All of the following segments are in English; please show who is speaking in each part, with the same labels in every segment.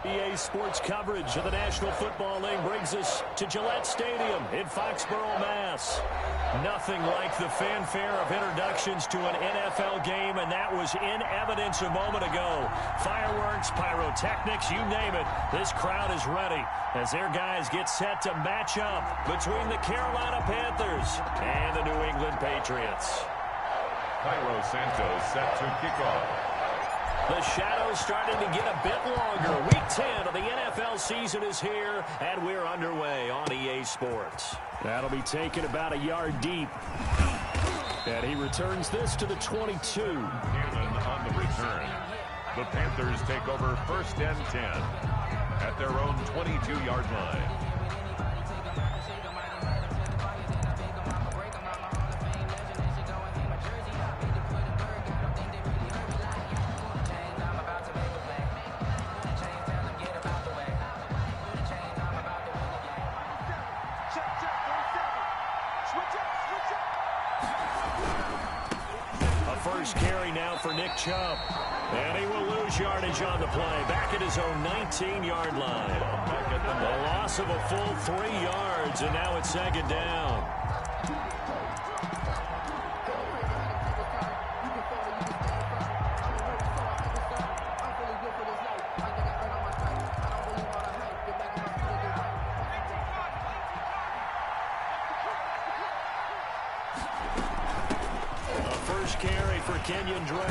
Speaker 1: EA Sports coverage of the National Football League brings us to Gillette Stadium in Foxborough, Mass. Nothing like the fanfare of introductions to an NFL game, and that was in evidence a moment ago. Fireworks, pyrotechnics, you name it. This crowd is ready as their guys get set to match up between the Carolina Panthers and the New England Patriots.
Speaker 2: Cairo Santos set to kick off.
Speaker 1: The shadow's starting to get a bit longer. Week 10 of the NFL season is here, and we're underway on EA Sports. That'll be taken about a yard deep. And he returns this to the 22.
Speaker 2: Hamlin on the return. The Panthers take over 1st and 10 at their own 22-yard line.
Speaker 1: First carry now for Nick Chubb. And he will lose yardage on the play. Back at his own 19-yard line. The loss of a full 3 yards, and now it's 2nd down. Carry for Kenyon Drake.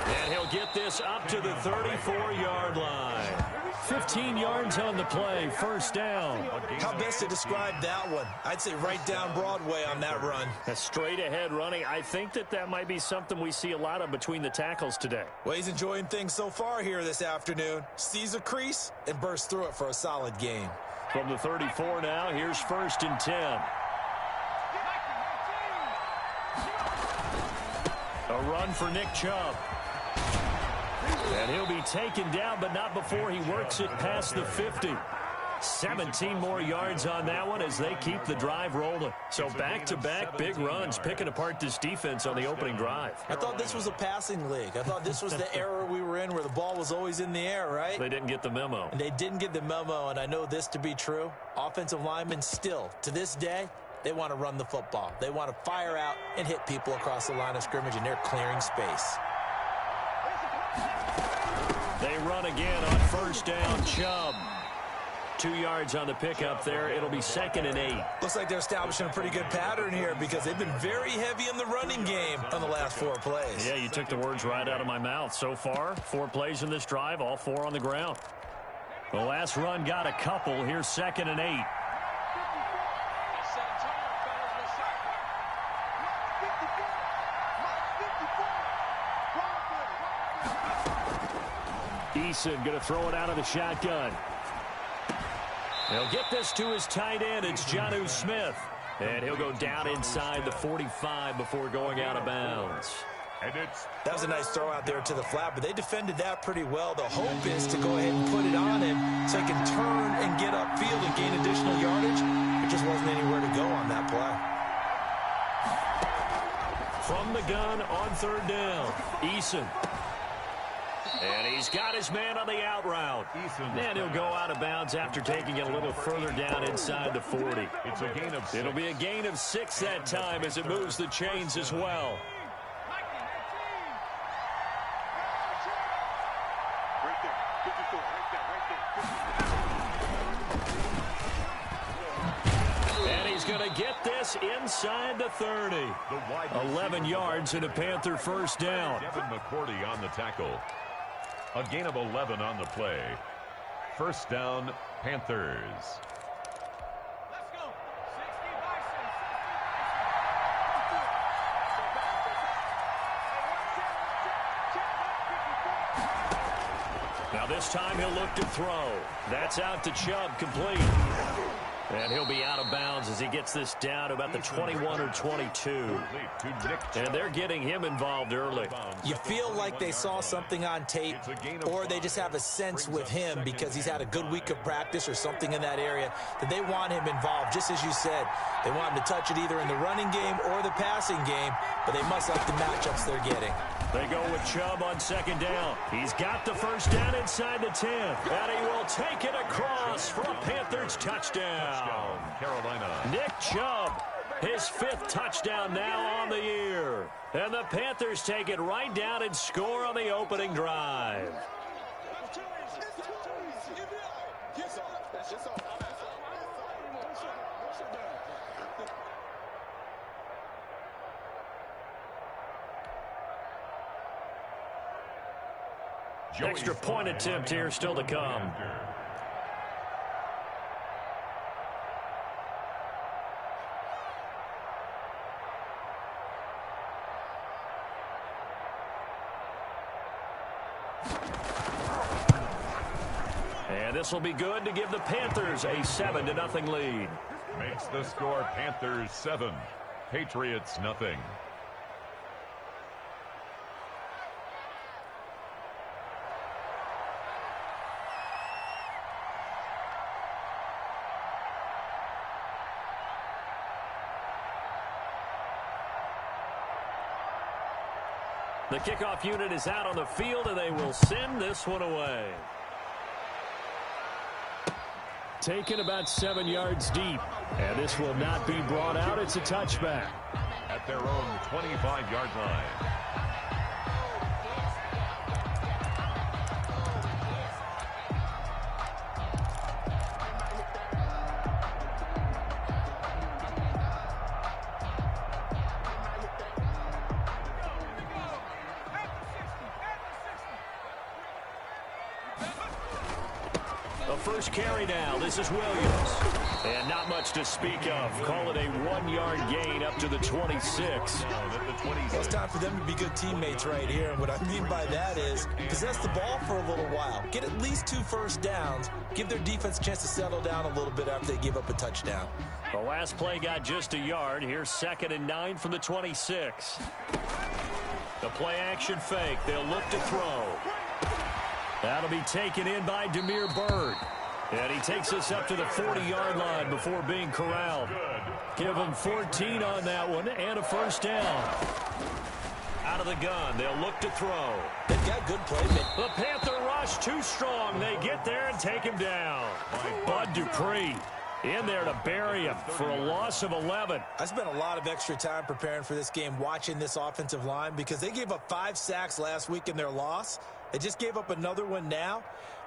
Speaker 1: And he'll get this up to the 34-yard line. 15 yards on the play, 1st down.
Speaker 3: How best to describe that one? I'd say right down Broadway on that run.
Speaker 1: A straight-ahead running. I think that might be something we see a lot of between the tackles today.
Speaker 3: Well, he's enjoying things so far here this afternoon. Sees a crease and bursts through it for a solid gain.
Speaker 1: From the 34 now, here's 1st and 10. A run for Nick Chubb. And he'll be taken down, but not before he works it past the 50. 17 more yards on that one as they keep the drive rolling. So back-to-back big runs, picking apart this defense on the opening drive.
Speaker 3: I thought this was a passing league. I thought this was the era we were in where the ball was always in the air, right?
Speaker 1: They didn't get the memo.
Speaker 3: And they didn't get the memo, and I know this to be true. Offensive linemen still, to this day, they want to run the football. They want to fire out and hit people across the line of scrimmage, and they're clearing space.
Speaker 1: They run again on 1st down. Chubb. 2 yards on the pickup there. It'll be 2nd and 8.
Speaker 3: Looks like they're establishing a pretty good pattern here because they've been very heavy in the running game on the last 4 plays.
Speaker 1: Yeah, you took the words right out of my mouth. So far, 4 plays in this drive, all 4 on the ground. The last run got a couple. Here's 2nd and 8. Eason going to throw it out of the shotgun. He'll get this to his tight end. It's Jonnu Smith. And he'll go down inside the 45 before going out of bounds.
Speaker 3: That was a nice throw out there to the flat, but they defended that pretty well. The hope is to go ahead and put it on him so he can turn and get upfield and gain additional yardage. There just wasn't anywhere to go on that play.
Speaker 1: From the gun on 3rd down, Eason. And he's got his man on the out route. And he'll go out of bounds after taking it a little further down inside the 40. It'll be a gain of 6 that time as it moves the chains as well. And he's going to get this inside the 30. 11 yards and a Panther 1st down.
Speaker 2: Kevin McCourty on the tackle. A gain of 11 on the play. 1st down, Panthers.
Speaker 4: Let's go. 60
Speaker 1: Now this time he'll look to throw. That's out to Chubb, complete. And he'll be out of bounds as he gets this down to about the 21 or 22. And they're getting him involved early.
Speaker 3: You feel like they saw something on tape, or they just have a sense with him because he's had a good week of practice or something in that area that they want him involved. Just as you said, they want him to touch it either in the running game or the passing game, but they must like the matchups they're getting.
Speaker 1: They go with Chubb on second down. He's got the first down inside the 10. And he will take it across for a Panthers touchdown.
Speaker 2: Carolina.
Speaker 1: Nick Chubb, his 5th touchdown now on the year. And the Panthers take it right down and score on the opening drive. Extra point attempt here still to come. And this will be good to give the Panthers a 7-0 lead.
Speaker 2: Makes the score Panthers 7, Patriots nothing.
Speaker 1: The kickoff unit is out on the field, and they will send this one away. Taken about 7 yards deep, and this will not be brought out. It's a touchback.
Speaker 2: At their own 25-yard line.
Speaker 1: First carry now. This is Williams. And not much to speak of. Call it a 1-yard gain up to the 26.
Speaker 3: Well, it's time for them to be good teammates right here. And what I mean by that is possess the ball for a little while. Get at least 2 first downs. Give their defense a chance to settle down a little bit after they give up a touchdown.
Speaker 1: The last play got just a yard. Here's 2nd and 9 from the 26. The play action fake. They'll look to throw. That'll be taken in by Damiere Byrd. And he takes us up to the 40-yard line before being corralled. Give him 14 on that one and a first down. Out of the gun, they'll look to throw.
Speaker 3: They've got good play.
Speaker 1: The Panther rush too strong. They get there and take him down. Bud Dupree in there to bury him for a loss of 11.
Speaker 3: I spent a lot of extra time preparing for this game watching this offensive line because they gave up 5 sacks last week in their loss. They just gave up another one now.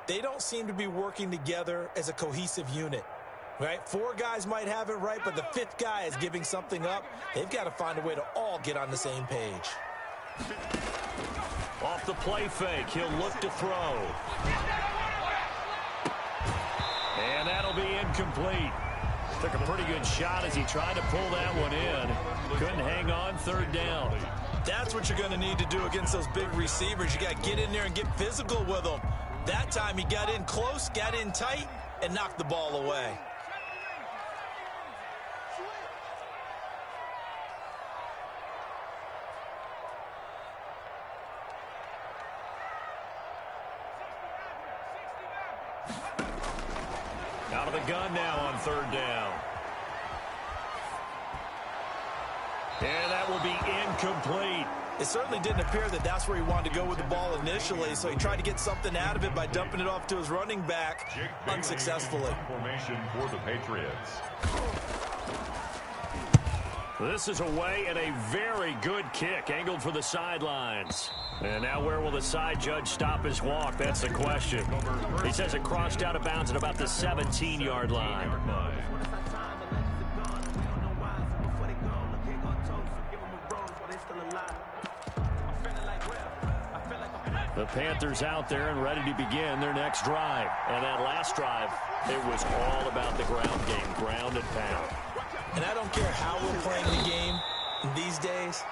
Speaker 3: They don't seem to be working together as a cohesive unit, right? 4 guys might have it right, but the 5th guy is giving something up. They've got to find a way to all get on the same page.
Speaker 1: Off the play fake, he'll look to throw. And that'll be incomplete. Took a pretty good shot as he tried to pull that one in. Couldn't hang on, 3rd down.
Speaker 3: That's what you're going to need to do against those big receivers. You got to get in there and get physical with them. That time he got in close, got in tight, and knocked the ball away.
Speaker 1: Out of the gun now on 3rd down. And that will be incomplete.
Speaker 3: It certainly didn't appear that that's where he wanted to go with the ball initially, so he tried to get something out of it by dumping it off to his running back unsuccessfully.
Speaker 2: Formation for the Patriots.
Speaker 1: This is away and a very good kick angled for the sidelines. And now where will the side judge stop his walk? That's the question. He says it crossed out of bounds at about the 17-yard line. The Panthers out there and ready to begin their next drive. And that last drive, it was all about the ground game, ground and pound.
Speaker 3: And I don't care how we're playing the game these days,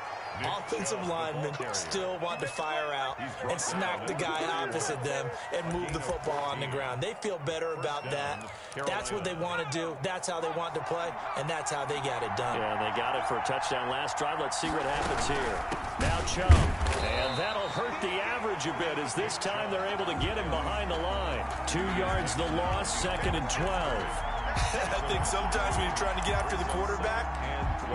Speaker 3: offensive linemen still want to fire out and smack the guy opposite them and move the football on the ground. They feel better about that. That's what they want to do. That's how they want to play, and that's how they got it done.
Speaker 1: Yeah, they got it for a touchdown last drive. Let's see what happens here. Now Chubb, and that'll hurt the average a bit as this time they're able to get him behind the line. 2 yards the loss, 2nd and 12.
Speaker 3: I think sometimes when you're trying to get after the quarterback,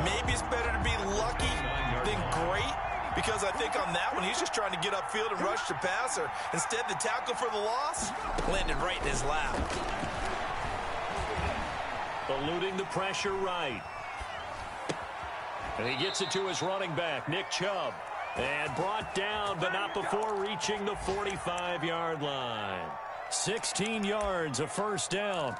Speaker 3: maybe it's better to be lucky than great. because I think on that one, he's just trying to get upfield and rush the passer. Instead, the tackle for the loss landed right in his lap.
Speaker 1: Eluding the pressure right. And he gets it to his running back, Nick Chubb. And brought down, but not before reaching the 45-yard line. 16 yards, a first down.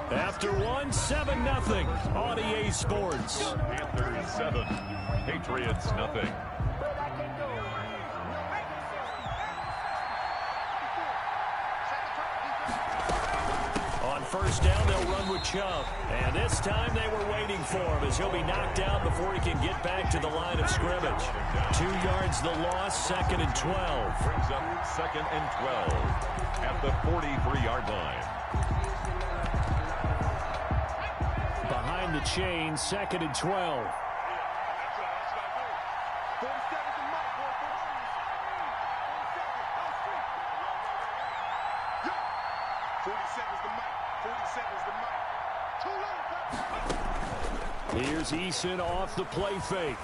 Speaker 1: After one, 7-0 on EA Sports.
Speaker 2: Panthers 7, Patriots nothing.
Speaker 1: On first down, they'll run with Chubb. And this time they were waiting for him as he'll be knocked down before he can get back to the line of scrimmage. 2 yards the loss, 2nd and 12.
Speaker 2: Brings up 2nd and 12 at the 43-yard line.
Speaker 1: Behind the chain, 2nd and 12. Here's Eason off the play fake.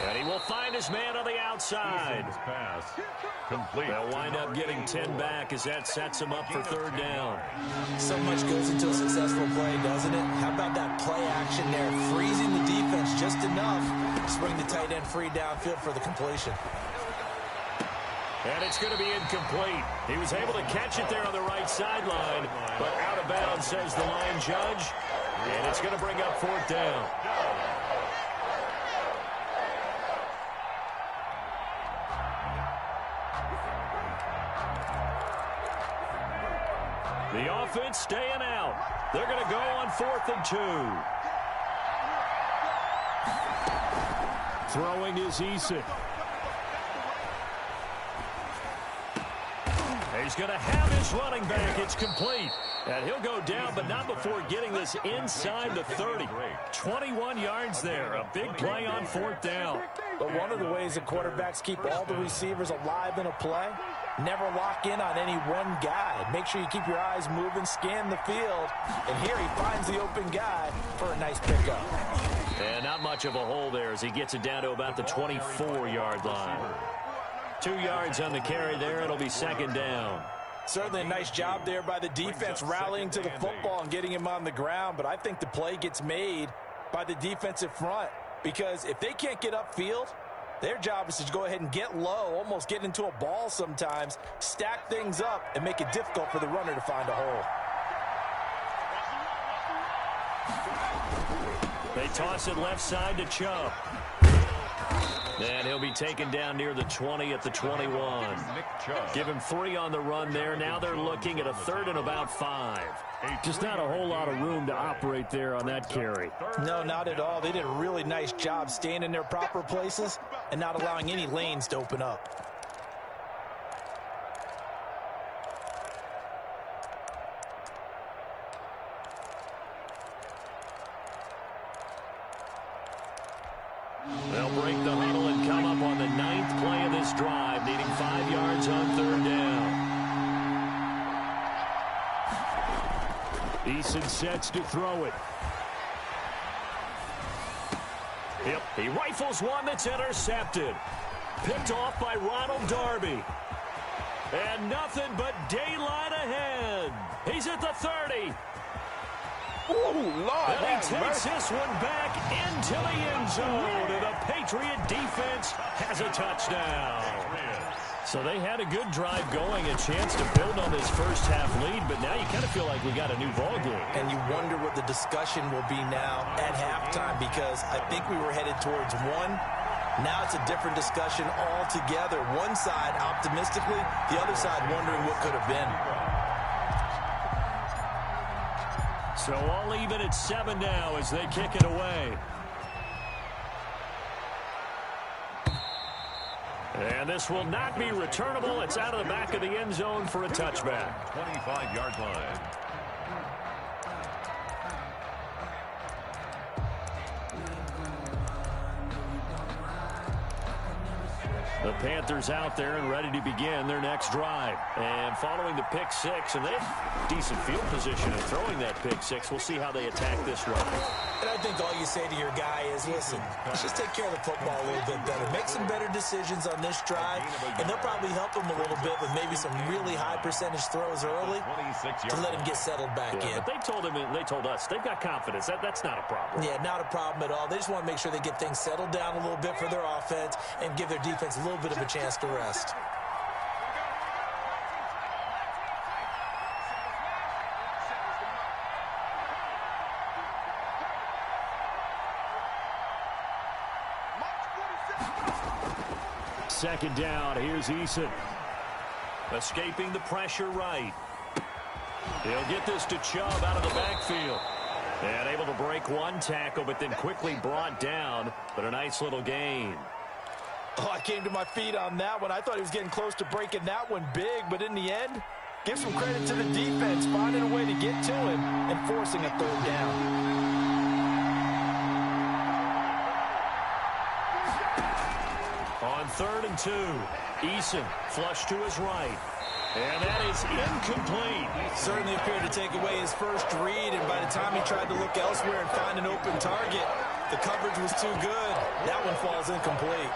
Speaker 1: And he will find his man on the outside.
Speaker 2: Eason's pass complete.
Speaker 1: They'll wind up getting 10 back as that sets him up for 3rd down.
Speaker 3: So much goes into a successful play, doesn't it? How about that play action there? Freezing the defense just enough to bring the tight end free downfield for the completion.
Speaker 1: And it's going to be incomplete. He was able to catch it there on the right sideline, but out of bounds, says the line judge. And it's going to bring up 4th down. The offense staying out. They're going to go on 4th and 2. Throwing is Eason. He's going to have his running back. It's complete. And he'll go down, but not before getting this inside the 30. 21 yards there. A big play on 4th down.
Speaker 3: But one of the ways that quarterbacks keep all the receivers alive in a play, never lock in on any one guy. Make sure you keep your eyes moving, scan the field. And here he finds the open guy for a nice pickup.
Speaker 1: And not much of a hole there as he gets it down to about the 24-yard line. 2 yards on the carry there. It'll be 2nd down.
Speaker 3: Certainly a nice job there by the defense rallying to the football and getting him on the ground. But I think the play gets made by the defensive front because if they can't get upfield, their job is to go ahead and get low, almost get into a ball sometimes, stack things up, and make it difficult for the runner to find a hole.
Speaker 1: They toss it left side to Chubb. And he'll be taken down near the 20 at the 21. Give him 3 on the run there. Now they're looking at a 3rd and about 5. Just not a whole lot of room to operate there on that carry.
Speaker 3: No, not at all. They did a really nice job staying in their proper places and not allowing any lanes to open up.
Speaker 1: They'll break the huddle and come up on the 9th play of this drive, needing 5 yards on 3rd down. Eason sets to throw it. Yep, he rifles one that's intercepted. Picked off by Ronald Darby. And nothing but daylight ahead. He's at the 30.
Speaker 3: Ooh, Lord,
Speaker 1: and he takes this one back into the end zone. And the Patriot defense has a touchdown. So they had a good drive going, a chance to build on this first half lead, but now you kind of feel like we got a new ball game.
Speaker 3: And you wonder what the discussion will be now at halftime, because I think we were headed towards one. Now it's a different discussion altogether. One side optimistically, the other side wondering what could have been.
Speaker 1: So all even at 7 now as they kick it away. And this will not be returnable. It's out of the back of the end zone for a touchback.
Speaker 2: 25-yard line.
Speaker 1: The Panthers out there and ready to begin their next drive. And following the pick six, and they have decent field position in throwing that pick six. We'll see how they attack this drive.
Speaker 3: And I think all you say to your guy is, listen, let's just take care of the football a little bit better. Make some better decisions on this drive, and they'll probably help him a little bit with maybe some really high percentage throws early to let him get settled back in.
Speaker 1: But they told us, they've got confidence. That's not a problem.
Speaker 3: Yeah, not a problem at all. They just want to make sure they get things settled down a little bit for their offense and give their defense a little bit of a chance to rest.
Speaker 1: Second down, here's Eason. Escaping the pressure right. He'll get this to Chubb out of the backfield. And able to break one tackle, but then quickly brought down. But a nice little gain.
Speaker 3: Oh, I came to my feet on that one. I thought he was getting close to breaking that one big, but in the end, give some credit to the defense, finding a way to get to him and forcing a third down.
Speaker 1: On 3rd and 2, Eason flush to his right. And that is incomplete.
Speaker 3: Certainly appeared to take away his first read, and by the time he tried to look elsewhere and find an open target, the coverage was too good. That one falls incomplete.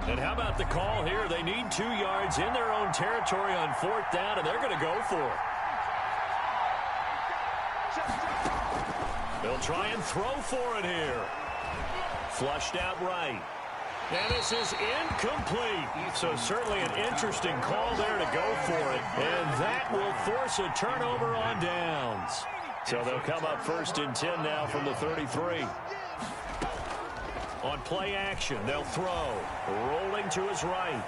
Speaker 1: And how about the call here? They need 2 yards in their own territory on 4th down, and they're going to go for it. They'll try and throw for it here. Flushed out right. And this is incomplete. So certainly an interesting call there to go for it. And that will force a turnover on downs. So they'll come up 1st and 10 now from the 33. On play action, they'll throw. Rolling to his right.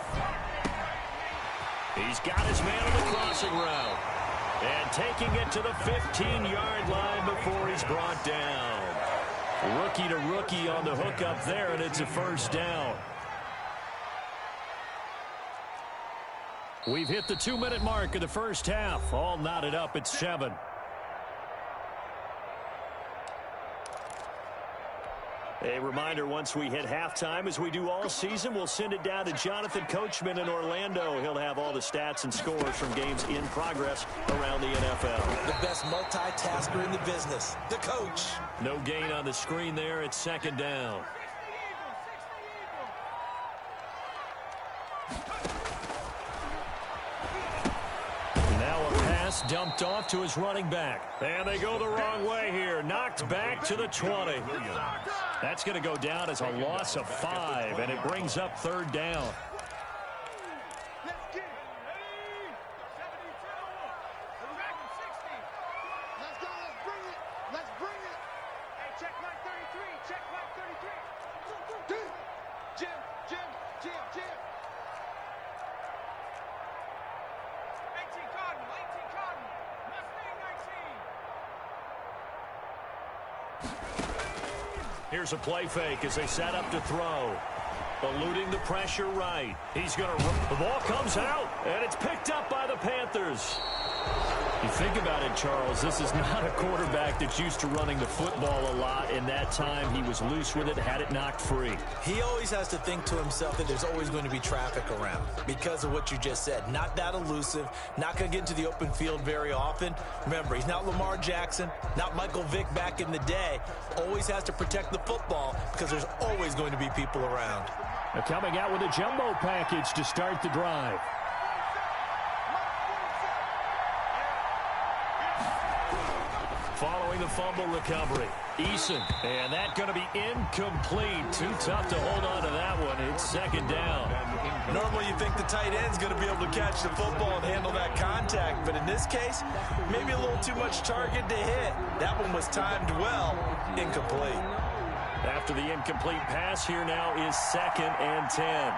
Speaker 1: He's got his man on the crossing route. And taking it to the 15-yard line before he's brought down. Rookie to rookie on the hook up there, and it's a 1st down. We've hit the 2-minute mark of the first half. All knotted up at 7. A reminder, once we hit halftime, as we do all season, we'll send it down to Jonathan Coachman in Orlando. He'll have all the stats and scores from games in progress around the NFL.
Speaker 3: The best multitasker in the business, the coach.
Speaker 1: No gain on the screen there. It's 2nd down. Now a pass dumped off to his running back. And they go the wrong way here. Knocked back to the 20. That's going to go down as a loss of 5, and it brings up 3rd down.
Speaker 4: Let's get it. Ready? 72. Back to 60. Let's go. Let's bring it. Let's bring it. Hey, check mark 33. Check mark 33. Jim. 18 Cardinal. 18 Cardinal. Mustang 19.
Speaker 1: Here's a play fake as they set up to throw. Eluding the pressure right. He's going to run. The ball comes out, and it's picked up by the Panthers. You think about it, Charles, this is not a quarterback that's used to running the football a lot. In that time, he was loose with it, had it knocked free.
Speaker 3: He always has to think to himself that there's always going to be traffic around because of what you just said. Not that elusive, not going to get into the open field very often. Remember, he's not Lamar Jackson, not Michael Vick back in the day. Always has to protect the football because there's always going to be people around.
Speaker 1: They're coming out with a jumbo package to start the drive. Following the fumble recovery, Eason, and that's going to be incomplete. Too tough to hold on to that one. It's 2nd down.
Speaker 3: Normally you think the tight end's going to be able to catch the football and handle that contact, but in this case, maybe a little too much target to hit. That one was timed well, incomplete.
Speaker 1: After the incomplete pass, here now is 2nd and 10.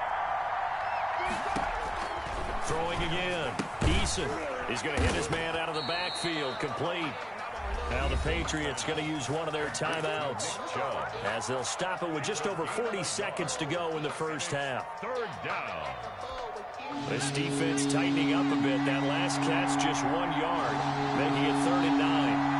Speaker 1: Throwing again. Eason is going to hit his man out of the backfield, complete. Now the Patriots going to use one of their timeouts as they'll stop it with just over 40 seconds to go in the first half.
Speaker 2: Third down.
Speaker 1: This defense tightening up a bit. That last catch just 1 yard, making it 3rd and 9.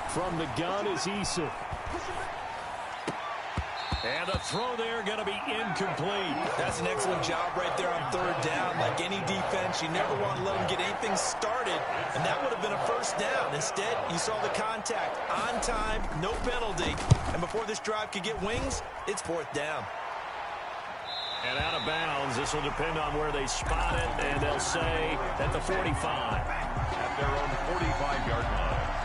Speaker 1: From the gun is Issa. And the throw there going to be incomplete.
Speaker 3: That's an excellent job right there on 3rd down. Like any defense, you never want to let them get anything started, and that would have been a first down. Instead, you saw the contact on time, no penalty, and before this drive could get wings, it's 4th down.
Speaker 1: And out of bounds. This will depend on where they spot it, and they'll say at the 45.
Speaker 2: At their own 45-yard line.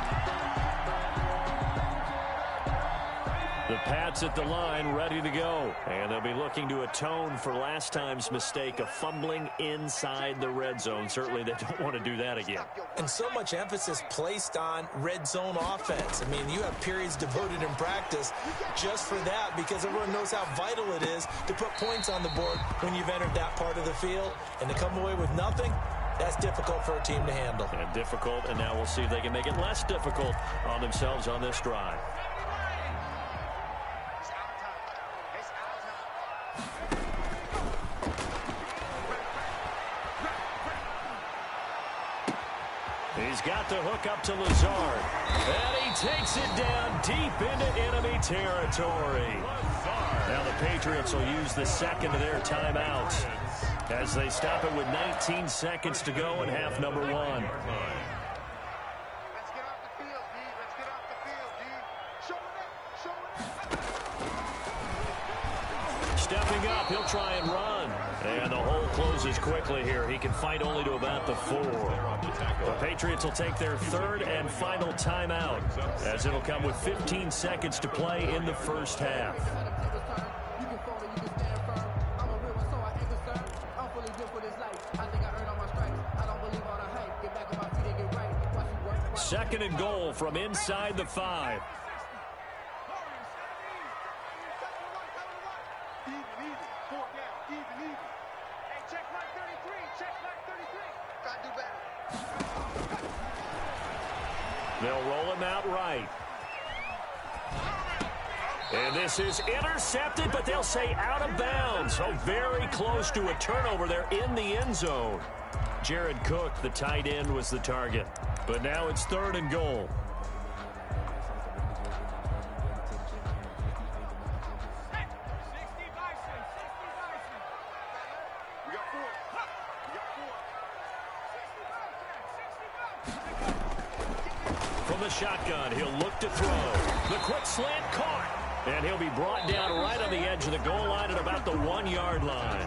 Speaker 1: The Pats at the line, ready to go. And they'll be looking to atone for last time's mistake of fumbling inside the red zone. Certainly they don't want to do that again.
Speaker 3: And so much emphasis placed on red zone offense. I mean, you have periods devoted in practice just for that because everyone knows how vital it is to put points on the board when you've entered that part of the field. And to come away with nothing, that's difficult for a team to handle.
Speaker 1: And difficult, and now we'll see if they can make it less difficult on themselves on this drive. He's got the hook up to Lazard. And he takes it down deep into enemy territory. Now the Patriots will use the second of their timeouts as they stop it with 19 seconds to go in half number 1.
Speaker 4: Let's get off the field, D. Let's get off the field, D. Show it up.
Speaker 1: Stepping up, he'll try and run. And the hole closes quickly here. He can fight only to about the 4. The Patriots will take their 3rd and final timeout as it'll come with 15 seconds to play in the first half. Second and goal from inside the 5. They'll roll him out right. And this is intercepted, but they'll say out of bounds. So very close to a turnover there in the end zone. Jared Cook, the tight end, was the target. But now it's 3rd and goal. From the shotgun, he'll look to throw. The quick slant caught. And he'll be brought down right on the edge of the goal line at about the 1-yard line.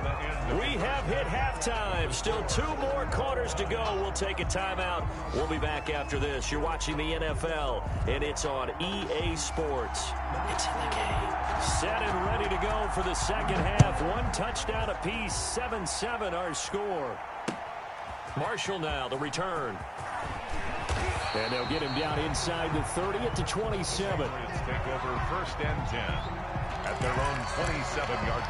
Speaker 1: We have hit halftime. Still 2 more quarters to go. We'll take a timeout. We'll be back after this. You're watching the NFL, and it's on EA Sports. It's in the game. Set and ready to go for the second half. 1 touchdown apiece. 7-7 our score. Marshall now, the return. And they'll get him down inside the 30 at the 27.
Speaker 2: Patriots take over 1st and 10 at their own 27-yard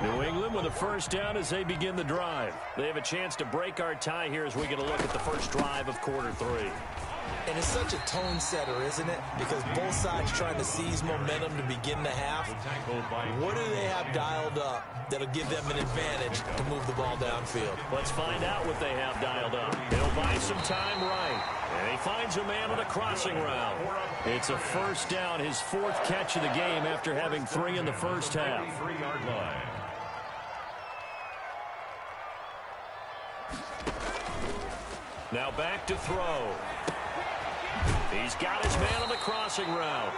Speaker 2: line.
Speaker 1: New England with a first down as they begin the drive. They have a chance to break our tie here as we get a look at the first drive of quarter 3.
Speaker 3: And it's such a tone setter, isn't it? Because both sides trying to seize momentum to begin the half. What do they have dialed up that'll give them an advantage to move the ball downfield?
Speaker 1: Let's find out what they have dialed up. He'll buy some time right. And he finds a man on a crossing route. It's a first down, his 4th catch of the game after having 3 in the first half.
Speaker 2: 3-yard line.
Speaker 1: Now back to throw. He's got his man on the crossing route.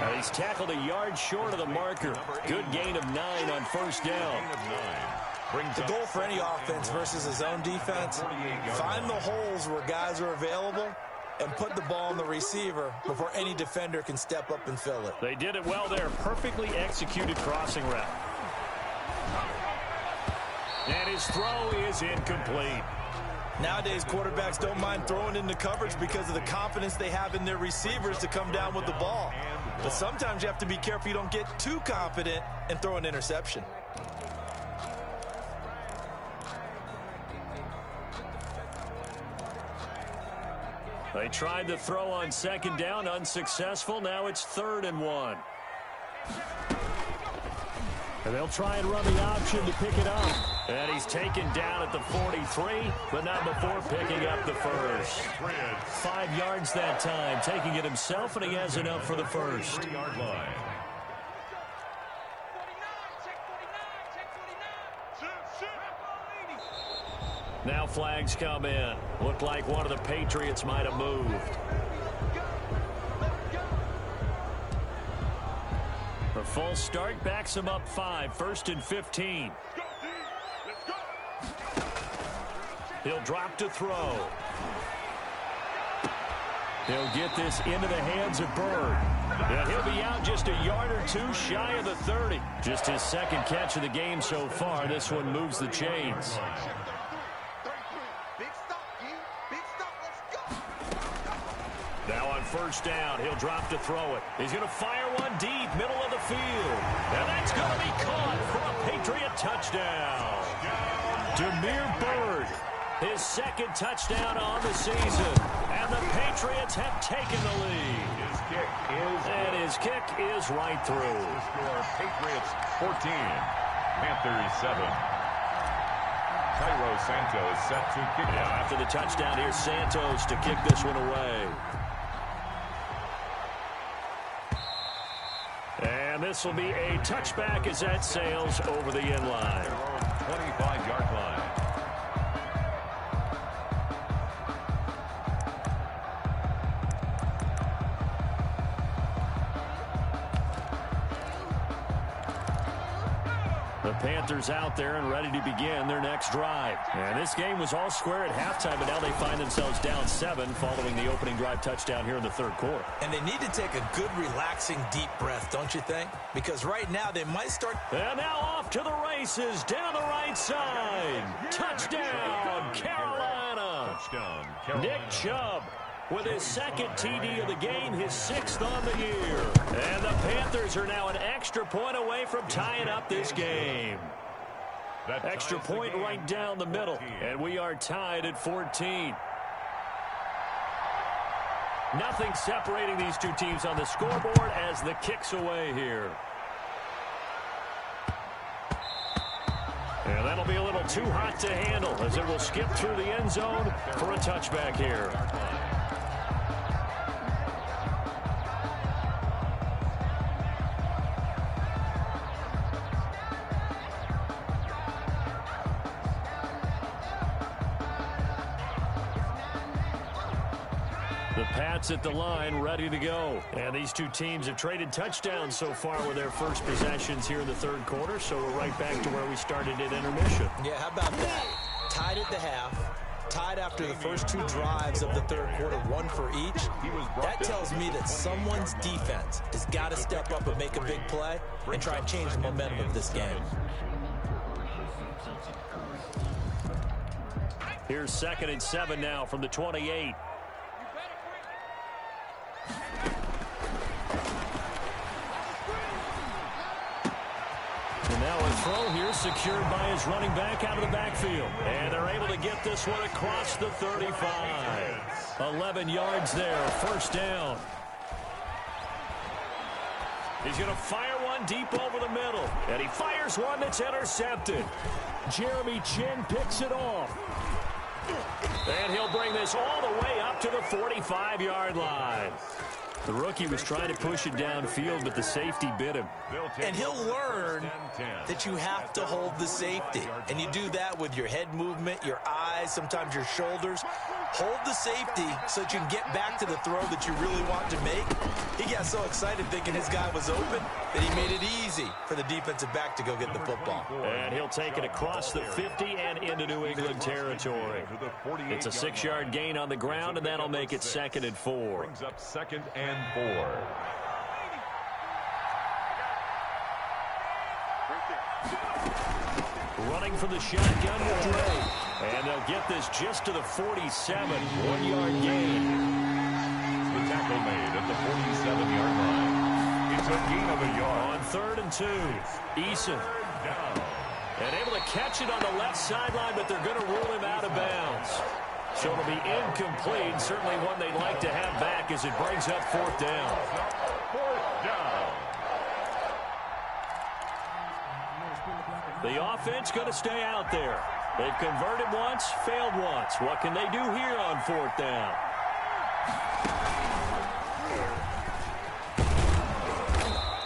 Speaker 1: And he's tackled a yard short of the marker. Good gain of 9 on first down.
Speaker 3: The goal for any offense versus his own defense, find the holes where guys are available and put the ball on the receiver before any defender can step up and fill it.
Speaker 1: They did it well there. Perfectly executed crossing route. And his throw is incomplete.
Speaker 3: Nowadays, quarterbacks don't mind throwing into coverage because of the confidence they have in their receivers to come down with the ball. But sometimes you have to be careful you don't get too confident and throw an interception.
Speaker 1: They tried to throw on second down, unsuccessful. Now it's 3rd and 1. And they'll try and run the option to pick it up. And he's taken down at the 43, but not before picking up the first. 5 yards that time, taking it himself, and he has enough for the first.
Speaker 2: 3-yard line.
Speaker 1: Now flags come in. Looked like one of the Patriots might have moved. The false start backs him up 5, 1st and 15. He'll drop to throw. He'll get this into the hands of Bird. And he'll be out just a yard or two shy of the 30. Just his 2nd catch of the game so far. This one moves the chains. Now on 1st down, he'll drop to throw it. He's going to fire one deep, middle of the field. And that's going to be caught for a Patriot touchdown. Demir Bird, his 2nd touchdown on the season. And the Patriots have taken the lead. His kick is right through.
Speaker 2: The score, Patriots 14, Panthers 7. Cairo Santos set to kick it.
Speaker 1: After the touchdown, here's Santos to kick this one away. And this will be a touchback as that sails over the end line.
Speaker 2: 25-yard line.
Speaker 1: The Panthers out there and ready to begin their next drive. And this game was all square at halftime, but now they find themselves down 7 following the opening drive touchdown here in the 3rd quarter.
Speaker 3: And they need to take a good, relaxing, deep breath, don't you think? Because right now they might start...
Speaker 1: And now off to the races, down the right side. Touchdown, Carolina.
Speaker 2: Touchdown, Carolina.
Speaker 1: Nick Chubb with his 2nd TD of the game, his 6th on the year. And the Panthers are now an extra point away from tying up this game. Extra point right down the middle, and we are tied at 14. Nothing separating these two teams on the scoreboard as the kick's away here. And that'll be a little too hot to handle as it will skip through the end zone for a touchback here. The Pats at the line, ready to go. And these two teams have traded touchdowns so far with their first possessions here in the 3rd quarter, so we're right back to where we started at intermission.
Speaker 3: Yeah, how about that? Tied at the half, tied after the first 2 drives of the 3rd quarter, 1 for each. That tells me that someone's defense has got to step up and make a big play and try and change the momentum of this game.
Speaker 1: Here's 2nd and 7 now from the 28. And now a throw here secured by his running back out of the backfield. And they're able to get this one across the 35. 11 yards there, 1st down. He's going to fire one deep over the middle. And he fires one that's intercepted. Jeremy Chin picks it off. And he'll bring this all the way up to the 45-yard line. The rookie was trying to push it downfield, but the safety bit him.
Speaker 3: And he'll learn that you have to hold the safety. And you do that with your head movement, your eyes, sometimes your shoulders. Hold the safety so that you can get back to the throw that you really want to make. He got so excited thinking his guy was open that he made it easy for the defensive back to go get the football.
Speaker 1: And he'll take it across the 50 and into New England territory. It's a 6-yard gain on the ground, and that'll make it 2nd and 4.
Speaker 2: Brings up 2nd and 4.
Speaker 1: Running for the shotgun with Dre. And they'll get this just to the 47. 1-yard gain.
Speaker 2: The tackle made at the 47-yard line. It's a gain of a yard.
Speaker 1: On 3rd and 2. Eason. And able to catch it on the left sideline, but they're going to rule him out of bounds. So it'll be incomplete. Certainly one they'd like to have back as it brings up 4th down.
Speaker 2: 4th down.
Speaker 1: The offense going to stay out there. They've converted once, failed once. What can they do here on 4th down?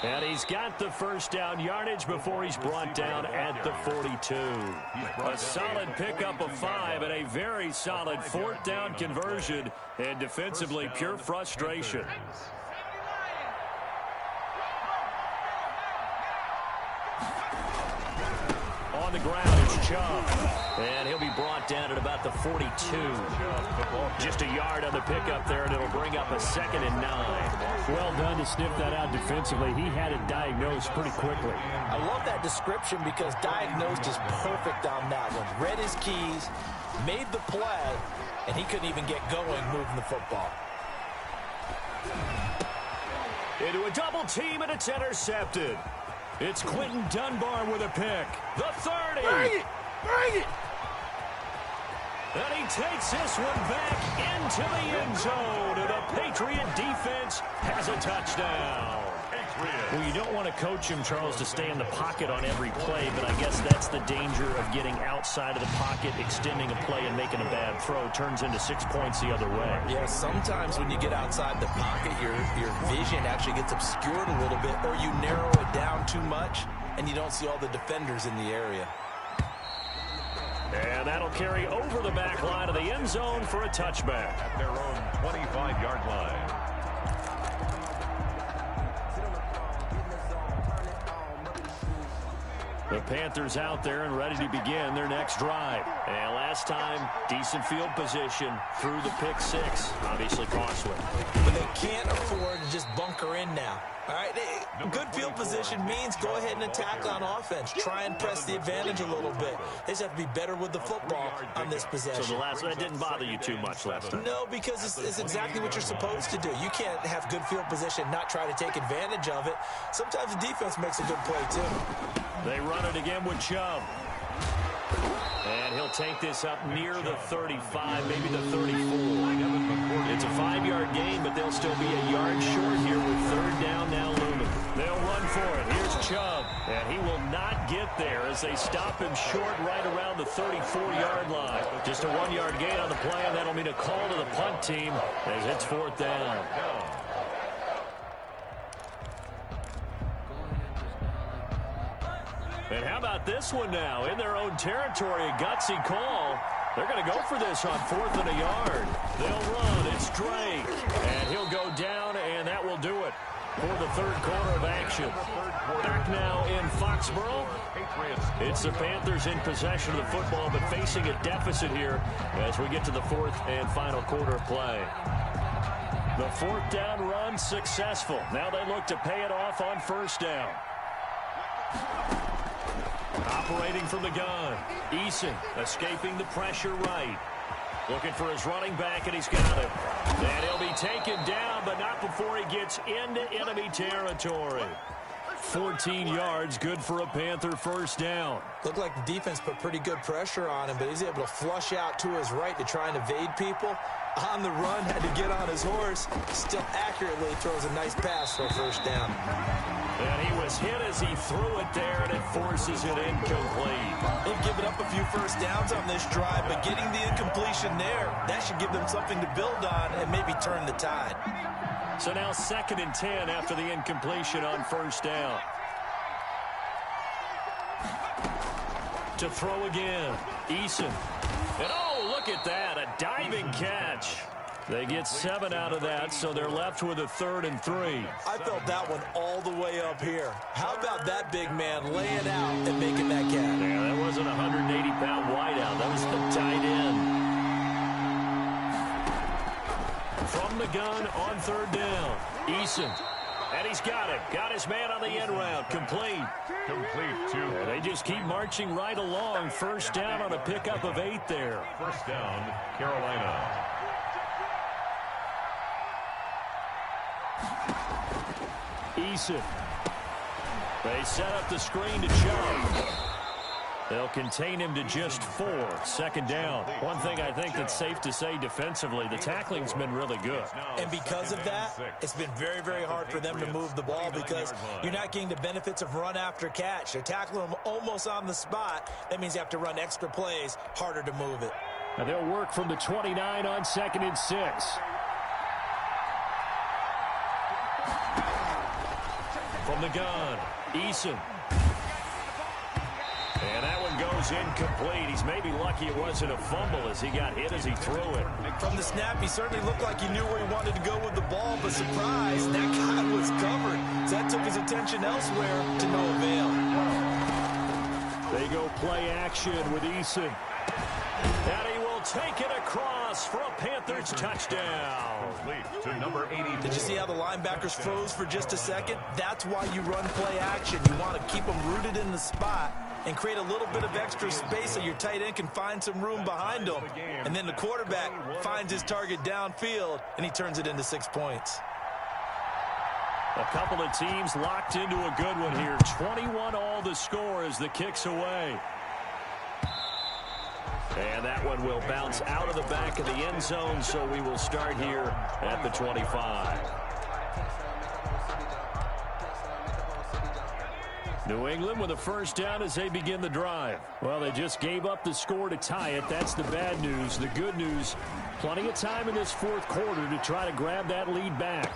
Speaker 1: And he's got the first down yardage before he's brought down at the 42. A solid pickup of 5 and a very solid 4th down conversion. And defensively, pure frustration. On the ground, it's Chubb. And he'll be brought down at about the 42. Just a yard on the pickup there, and it'll bring up a 2nd and 9.
Speaker 5: Well done to sniff that out defensively. He had it diagnosed pretty quickly.
Speaker 3: I love that description because diagnosed is perfect on that one. Read his keys, made the play, and he couldn't even get going moving the football.
Speaker 1: Into a double team, and it's intercepted. It's Quentin Dunbar with a pick. The 30.
Speaker 3: Bring it! Bring it!
Speaker 1: And he takes this one back into the end zone. And the Patriot defense has a touchdown. Well, you don't want to coach him, Charles, to stay in the pocket on every play, but I guess that's the danger of getting outside of the pocket, extending a play, and making a bad throw. Turns into 6 points the other way.
Speaker 3: Yeah, sometimes when you get outside the pocket, your vision actually gets obscured a little bit, or you narrow it down too much, and you don't see all the defenders in the area.
Speaker 1: And that'll carry over the back line of the end zone for a touchback.
Speaker 2: At their own 25-yard line.
Speaker 1: The Panthers out there and ready to begin their next drive. And last time, decent field position through the pick 6. Obviously costly.
Speaker 3: But they can't afford to just bunker in now. All right, good field position means go ahead and attack on offense. Try and press the advantage a little bit. They just have to be better with the football on this possession.
Speaker 1: So the last one didn't bother you too much last time?
Speaker 3: No, because it's exactly what you're supposed to do. You can't have good field position, not try to take advantage of it. Sometimes the defense makes a good play, too.
Speaker 1: They run it again with Chubb. And he'll take this up near the 35, maybe the 34. It's a 5-yard gain, but they'll still be a yard short here with 3rd down now looming. They'll run for it. Here's Chubb. And he will not get there as they stop him short right around the 34-yard line. Just a 1-yard gain on the play, and that'll mean a call to the punt team as it's 4th down. And how about this one now? In their own territory, a gutsy call. They're going to go for this on 4th and a yard. They'll run. It's Drake. And he'll go down, and that will do it for the 3rd quarter of action. Back now in Foxborough. It's the Panthers in possession of the football, but facing a deficit here as we get to the 4th and final quarter of play. The 4th down run successful. Now they look to pay it off on 1st down. Operating from the gun. Eason escaping the pressure right. Looking for his running back, and he's got it. And he'll be taken down, but not before he gets into enemy territory. 14 yards, good for a Panther 1st down.
Speaker 3: Looked like the defense put pretty good pressure on him, but he's able to flush out to his right to try and evade people. On the run, had to get on his horse. Still accurately throws a nice pass for a 1st down.
Speaker 1: And he was hit as he threw it there, and it forces it incomplete.
Speaker 3: They've given up a few 1st downs on this drive, but getting the incompletion there, that should give them something to build on and maybe turn the tide.
Speaker 1: So now 2nd and 10 after the incompletion on 1st down. To throw again. Eason. And oh, look at that, a diving catch. They get 7 out of that, so they're left with a 3rd and 3.
Speaker 3: I felt that one all the way up here. How about that big man laying out and making that catch?
Speaker 1: Yeah, that wasn't a 180-pound wideout. That was the tight end. From the gun on 3rd down. Eason. And he's got it. Got his man on the end route. Complete.
Speaker 2: Complete to.
Speaker 1: And they just keep marching right along. First down on a pickup of 8 there.
Speaker 2: First down, Carolina.
Speaker 1: Eason. They set up the screen to Chubb. They'll contain him to just 4. Second down. One thing I think that's safe to say defensively, the tackling's been really good.
Speaker 3: And because of that, it's been very, very hard for them to move the ball because you're not getting the benefits of run after catch. They're tackling them almost on the spot. That means you have to run extra plays, harder to move it.
Speaker 5: Now they'll work from the 29 on 2nd and 6.
Speaker 1: From the gun, Eason. And that one goes incomplete. He's maybe lucky it wasn't a fumble as he got hit as he threw it.
Speaker 3: From the snap, he certainly looked like he knew where he wanted to go with the ball, but surprise, that guy was covered. So that took his attention elsewhere to no avail.
Speaker 1: They go play action with Eason. And he will take it across for a Panthers touchdown.
Speaker 2: To number 84.
Speaker 3: Did you see how the linebackers froze for just a second? That's why you run play action. You want to keep them rooted in the spot and create a little bit of extra space so your tight end can find some room behind him. And then the quarterback finds his target downfield, and he turns it into 6 points.
Speaker 1: A couple of teams locked into a good one here. 21 all the score as the kick's away. And that one will bounce out of the back of the end zone, so we will start here at the 25. New England with a first down as they begin the drive. Well, they just gave up the score to tie it. That's the bad news. The good news, plenty of time in this fourth quarter to try to grab that lead back.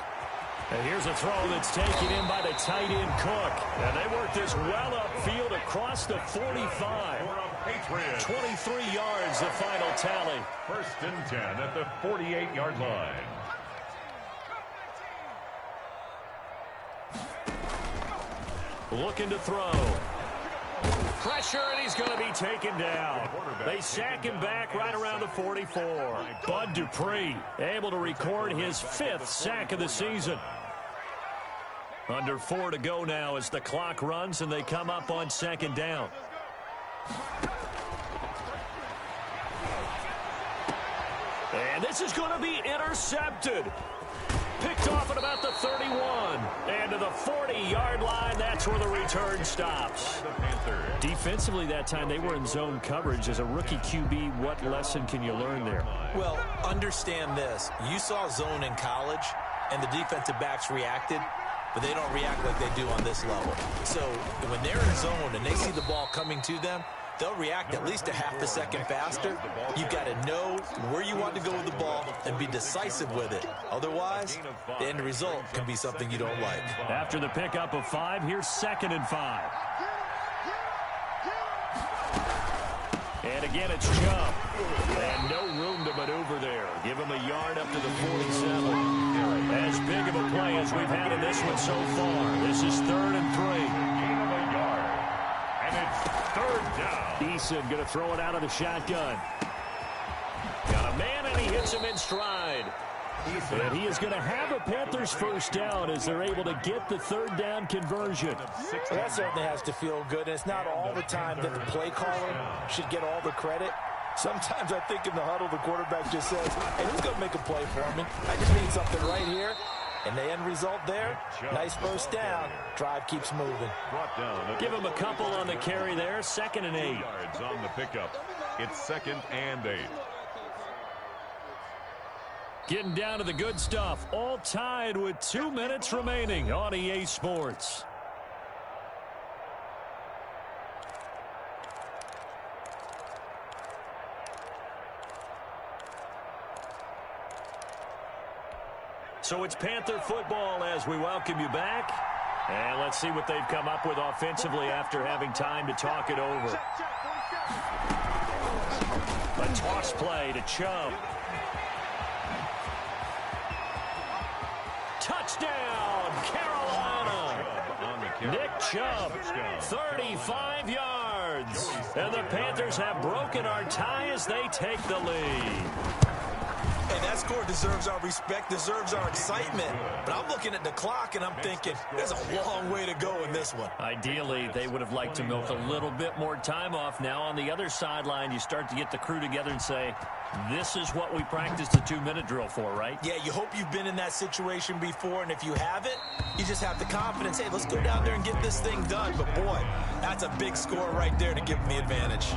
Speaker 1: And here's a throw that's taken in by the tight end Cook. And they work this well upfield across the 45. 23 yards, the final tally.
Speaker 2: First and 10 at the 48-yard line.
Speaker 1: Looking to throw. Pressure, and he's going to be taken down. They sack him back right around the 44. Bud Dupree able to record his 5th sack of the season. Under 4 to go now as the clock runs and they come up on 2nd down. And this is going to be intercepted. Picked off at about the 31. And to the 40-yard line, that's where the return stops. Defensively that time, they were in zone coverage. As a rookie QB, what lesson can you learn there?
Speaker 3: Well, understand this. You saw zone in college, and the defensive backs reacted, but they don't react like they do on this level. So when they're in zone and they see the ball coming to them, they'll react at least a half a second faster. You've got to know where you want to go with the ball and be decisive with it. Otherwise, the end result can be something you don't like.
Speaker 1: After the pickup of 5, here's 2nd and 5. And again, it's Chubb. And no room to maneuver there. Give him a yard up to the 47. As big of a play as we've had in this one so far. This is 3rd and 3.
Speaker 2: Gain of a yard. And it's 3rd down.
Speaker 5: Eason going to throw it out of the shotgun.
Speaker 1: Got a man, and he hits him in stride.
Speaker 5: And he is going to have a Panthers first down as they're able to get the 3rd down conversion.
Speaker 3: Well, that certainly has to feel good. And it's not all the time that the play caller should get all the credit. Sometimes I think in the huddle, the quarterback just says, hey, who's going to make a play for me? I just need something right here. And the end result there, nice first down. Drive keeps moving.
Speaker 1: Give him a couple on the carry there. 2nd and 8.
Speaker 2: Yards on the pickup. It's 2nd and 8.
Speaker 1: Getting down to the good stuff. All tied with 2 minutes remaining on EA Sports. So it's Panther football as we welcome you back. And let's see what they've come up with offensively after having time to talk it over. A toss play to Chubb. Touchdown, Carolina. Nick Chubb, 35 yards. And the Panthers have broken our tie as they take the lead.
Speaker 3: Hey, that score deserves our respect, deserves our excitement. But I'm looking at the clock, and I'm thinking, there's a long way to go in this one.
Speaker 1: Ideally, they would have liked to milk a little bit more time off. Now on the other sideline, you start to get the crew together and say, this is what we practiced the 2-minute drill for, right?
Speaker 3: Yeah, you hope you've been in that situation before, and if you haven't, you just have the confidence, hey, let's go down there and get this thing done. But, boy, that's a big score right there to give them the advantage.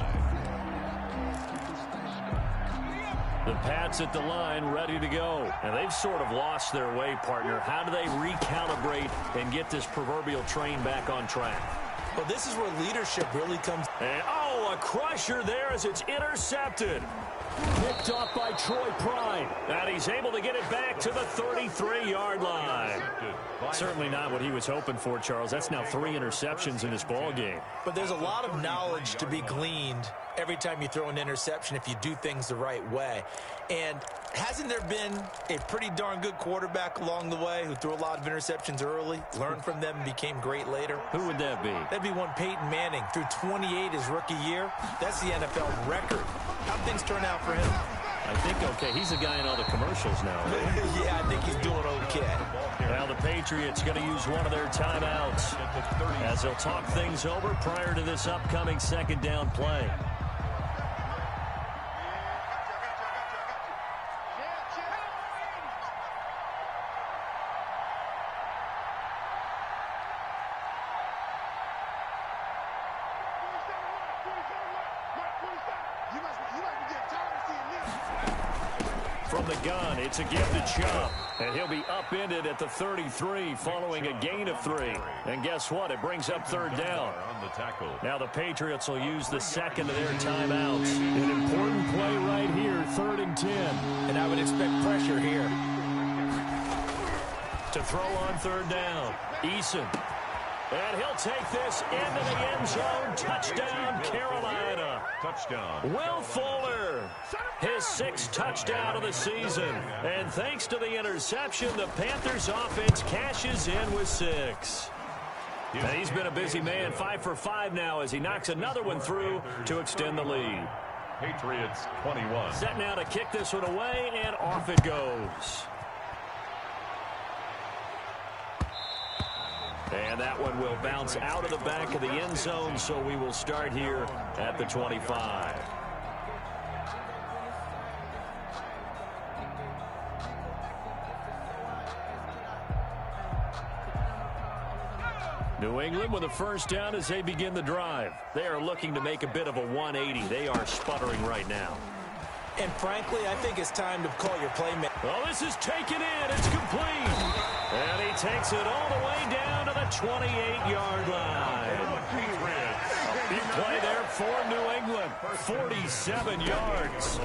Speaker 1: The Pats at the line, ready to go. And they've sort of lost their way, partner. How do they recalibrate and get this proverbial train back on track?
Speaker 3: Well, this is where leadership really comes.
Speaker 1: And, a crusher there as it's intercepted.
Speaker 5: Picked off by Troy Pride.
Speaker 1: And he's able to get it back to the 33-yard line. Certainly not what he was hoping for, Charles. That's now 3 interceptions in this ball game.
Speaker 3: But there's a lot of knowledge to be gleaned every time you throw an interception if you do things the right way. And hasn't there been a pretty darn good quarterback along the way who threw a lot of interceptions early, learned from them, and became great later?
Speaker 1: Who would that be?
Speaker 3: That'd be one Peyton Manning. Threw 28 his rookie year. That's the NFL record. How'd things turn out for him?
Speaker 1: I think okay. He's the guy in all the commercials now. Right?
Speaker 3: Yeah, I think he's doing okay.
Speaker 1: Now the Patriots going to use one of their timeouts as they'll talk things over prior to this upcoming second down play. From the gun, it's a give to Chubb. And he'll be upended at the 33 following a gain of 3. And guess what? It brings up third down. Now the Patriots will use the second of their timeouts.
Speaker 5: An important play right here, 3rd and 10.
Speaker 3: And I would expect pressure here.
Speaker 1: To throw on third down, Eason. And he'll take this into the end zone. Touchdown, Carolina.
Speaker 2: Touchdown.
Speaker 1: Will Fuller, his 6th touchdown of the season. And thanks to the interception, the Panthers offense cashes in with 6. And he's been a busy man, 5 for 5 now as he knocks another one through to extend the lead.
Speaker 2: Patriots 21.
Speaker 1: Set now to kick this one away, and off it goes. And that one will bounce out of the back of the end zone, so we will start here at the 25. New England with a first down as they begin the drive. They are looking to make a bit of a 180. They are sputtering right now.
Speaker 3: And frankly, I think it's time to call your playmaker.
Speaker 1: Oh, this is taken in. It's complete. And he takes it all the way down to the 28-yard line. Big play there for New England. 47 yards.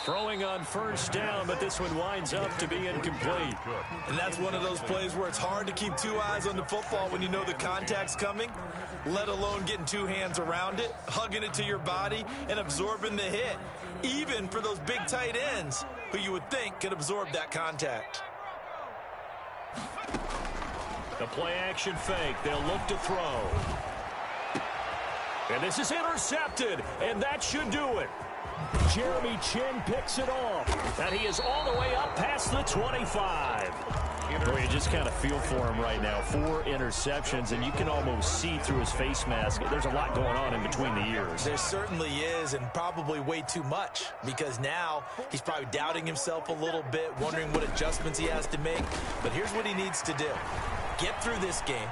Speaker 1: Throwing on first down, but this one winds up to be incomplete.
Speaker 3: And that's one of those plays where it's hard to keep 2 eyes on the football when you know the contact's coming, let alone getting 2 hands around it, hugging it to your body, and absorbing the hit, even for those big tight ends who you would think could absorb that contact.
Speaker 1: The play action fake. They'll look to throw. And this is intercepted, and that should do it.
Speaker 5: Jeremy Chin picks it off.
Speaker 1: And he is all the way up past the 25. Boy, you just kind of feel for him right now. 4 interceptions, and you can almost see through his face mask. There's a lot going on in between the ears.
Speaker 3: There certainly is, and probably way too much, because now he's probably doubting himself a little bit, wondering what adjustments he has to make. But here's what he needs to do. Get through this game.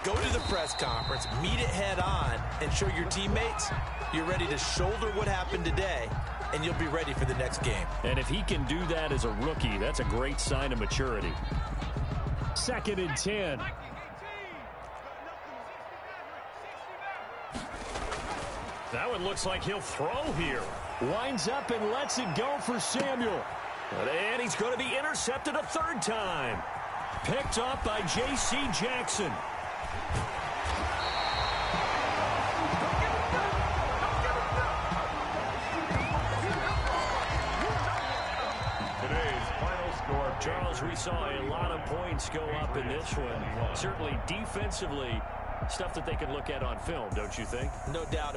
Speaker 3: Go to the press conference, meet it head on, and show your teammates you're ready to shoulder what happened today, and you'll be ready for the next game.
Speaker 1: And if he can do that as a rookie, that's a great sign of maturity.
Speaker 5: 2nd and 10.
Speaker 1: That one looks like he'll throw here.
Speaker 5: Winds up and lets it go for Samuel.
Speaker 1: And he's going to be intercepted a 3rd time. Picked up by J.C. Jackson. Charles, we saw a lot of points go up in this one. Certainly defensively, stuff that they can look at on film, don't you think?
Speaker 3: No doubt about it.